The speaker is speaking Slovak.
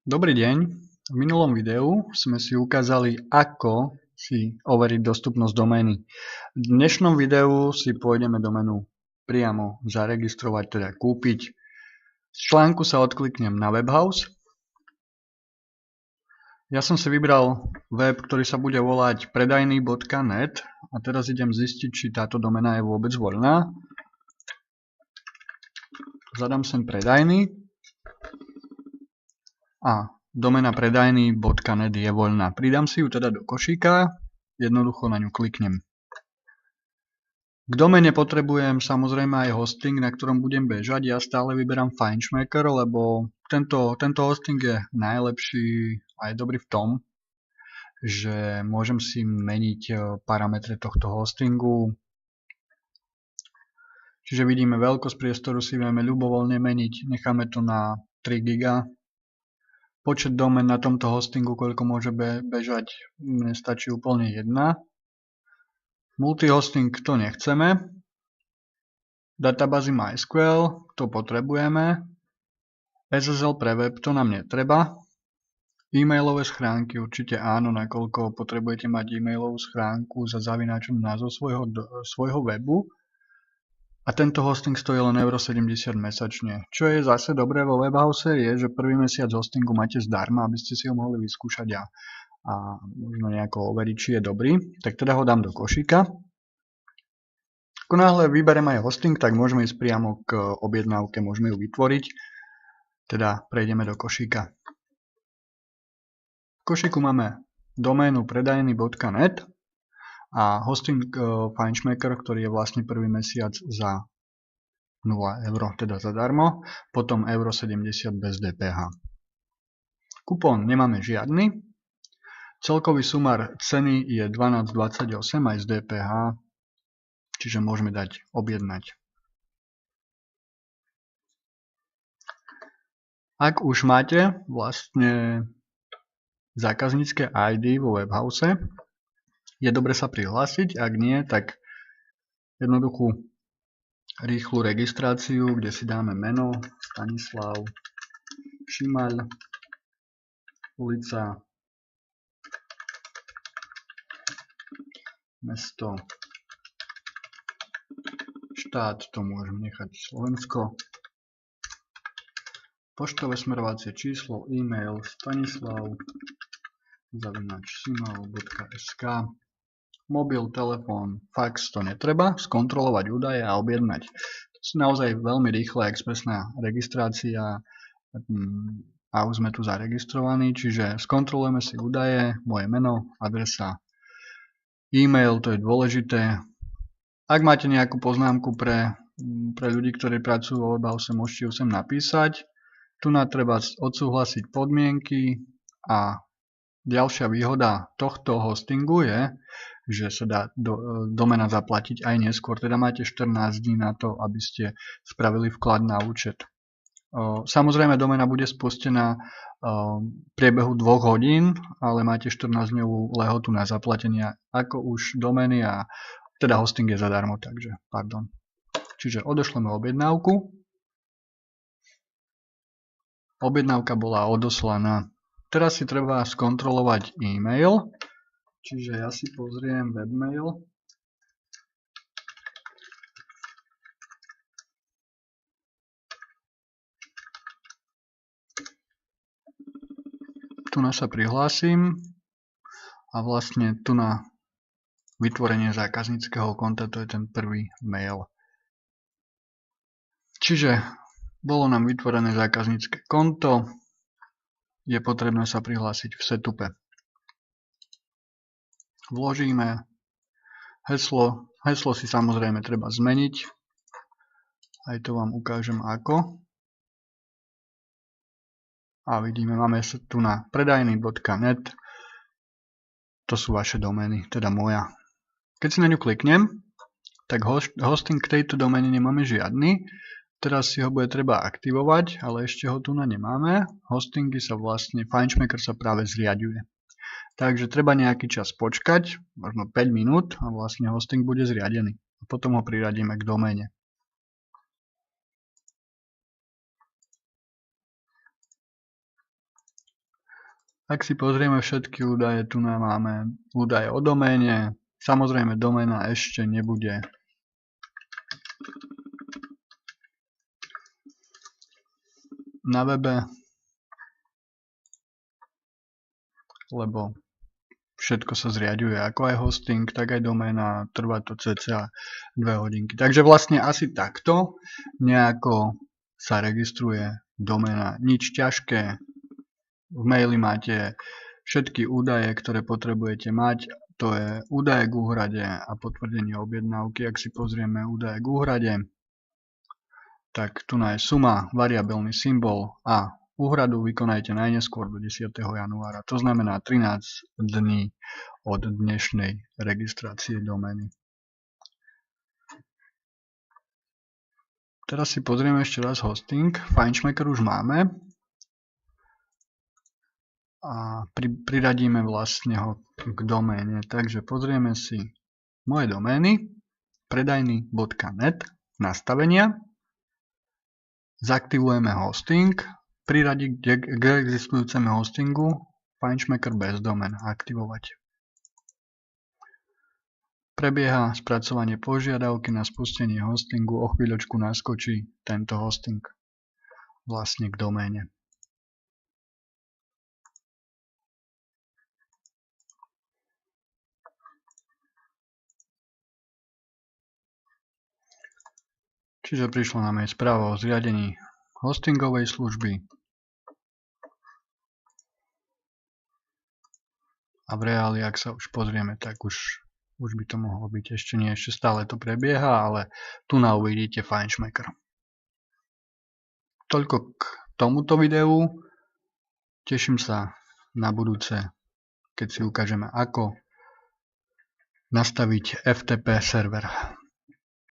Dobrý deň. V minulom videu sme si ukázali, ako si overiť dostupnosť domény. V dnešnom videu si pôjdeme doménu priamo zaregistrovať, teda kúpiť. Z článku sa odkliknem na Webhouse. Ja som si vybral web, ktorý sa bude volať predajny.net a teraz idem zistiť, či táto doména je vôbec voľná. Zadám sem predajný. A domena predajny.net je voľná. Pridám si ju teda do košíka, jednoducho na ňu kliknem. K domene potrebujem samozrejme aj hosting, na ktorom budem bežať. Ja stále vyberám FileMaker, lebo tento hosting je najlepší a je dobrý v tom, že môžem si meniť parametre tohto hostingu. Čiže vidíme veľkosť priestoru si vieme ľubovoľne meniť. Necháme to na 3 GB. Počet domén na tomto hostingu, koľko môže bežať, mne stačí úplne jedna. Multihosting to nechceme. Databázy MySQL to potrebujeme. SSL pre web to nám netreba. E-mailové schránky určite áno, nakoľko potrebujete mať e-mailovú schránku za zavináčom názov svojho webu. A tento hosting stojí len 70 € mesačne. Čo je zase dobré vo Webhouse je, že prvý mesiac hostingu máte zdarma, aby ste si ho mohli vyskúšať a možno nejako overiť, či je dobrý. Tak teda ho dám do košíka. Ako náhle vyberiem aj hosting, tak môžeme ísť priamo k objednávke, môžeme ju vytvoriť. Teda prejdeme do košíka. V košíku máme doménu predajny.net. A hosting FileMaker, ktorý je vlastne prvý mesiac za 0 €, teda zadarmo, potom 70 € bez DPH. Kupón nemáme žiadny. Celkový sumár ceny je 12,28 aj z DPH, čiže môžeme dať objednať. Ak už máte vlastne zákaznícke ID vo Webhouse, je dobre sa prihlásiť, ak nie, tak jednoduchú rýchlu registráciu, kde si dáme meno, Stanislav Šimaľ, ulica, mesto, štát, to môžem nechať Slovensko, poštové smerovacie číslo, e-mail stanislav@šimal.sk, mobil, telefón, fax to netreba, skontrolovať údaje a objednať. To sú naozaj veľmi rýchla expresná registrácia a už sme tu zaregistrovaní, čiže skontrolujeme si údaje, moje meno, adresa, e-mail, to je dôležité. Ak máte nejakú poznámku pre ľudí, ktorí pracujú vo Webhouse, môžete ju sem napísať. Tu treba odsúhlasiť podmienky a ďalšia výhoda tohto hostingu je, že sa dá domena zaplatiť aj neskôr. Teda máte 14 dní na to, aby ste spravili vklad na účet. Samozrejme, domena bude spustená v priebehu 2 hodín, ale máte 14-dňovú lehotu na zaplatenie ako už domény a teda hosting je zadarmo, takže pardon. Čiže odošleme objednávku. Objednávka bola odoslaná. Teraz si treba skontrolovať e-mail. Čiže ja si pozriem webmail. Tu sa prihlásim a vlastne tu na vytvorenie zákazníckeho konta, to je ten prvý mail. Čiže bolo nám vytvorené zákaznícke konto, je potrebné sa prihlásiť v setupe. Vložíme heslo si samozrejme treba zmeniť, aj to vám ukážem ako. A vidíme, máme tu na predajny.net, to sú vaše domény, teda moja. Keď si na ňu kliknem, tak hosting k tejto doméne nemáme žiadny. Teraz si ho bude treba aktivovať, ale ešte ho tu nemáme. Hostingy sa vlastne, FileMaker sa práve zriaďuje. Takže treba nejaký čas počkať, možno 5 minút a vlastne hosting bude zriadený. A potom ho priradíme k doméne. Ak si pozrieme všetky údaje, tu máme údaje o doméne. Samozrejme, doména ešte nebude na webe, lebo všetko sa zriaďuje, ako aj hosting, tak aj doména, trvá to cca 2 hodinky. Takže vlastne asi takto nejako sa registruje doména. Nič ťažké, v maili máte všetky údaje, ktoré potrebujete mať, to je údaje k úhrade a potvrdenie objednávky. Ak si pozrieme údaje k úhrade, tak tu je suma, variabilný symbol a úhradu vykonajte najneskôr do 10. januára, to znamená 13 dní od dnešnej registrácie domény. Teraz si pozrieme ešte raz hosting. FileSmaker už máme a priradíme vlastne ho k doméne. Takže pozrieme si moje domény, predajny.net, nastavenia, zaktivujeme hosting, priradiť k existujúcemu hostingu FileSmaker bez domén aktivovať. Prebieha spracovanie požiadavky na spustenie hostingu, o chvíľočku naskočí tento hosting vlastne k doméne. Čiže prišla nám aj správa o zriadení hostingovej služby a v reáli, ak sa už pozrieme, tak už by to mohlo byť, ešte nie, ešte stále to prebieha, ale tu uvidíte FileSmaker. Toľko k tomuto videu, teším sa na budúce, keď si ukážeme, ako nastaviť FTP server.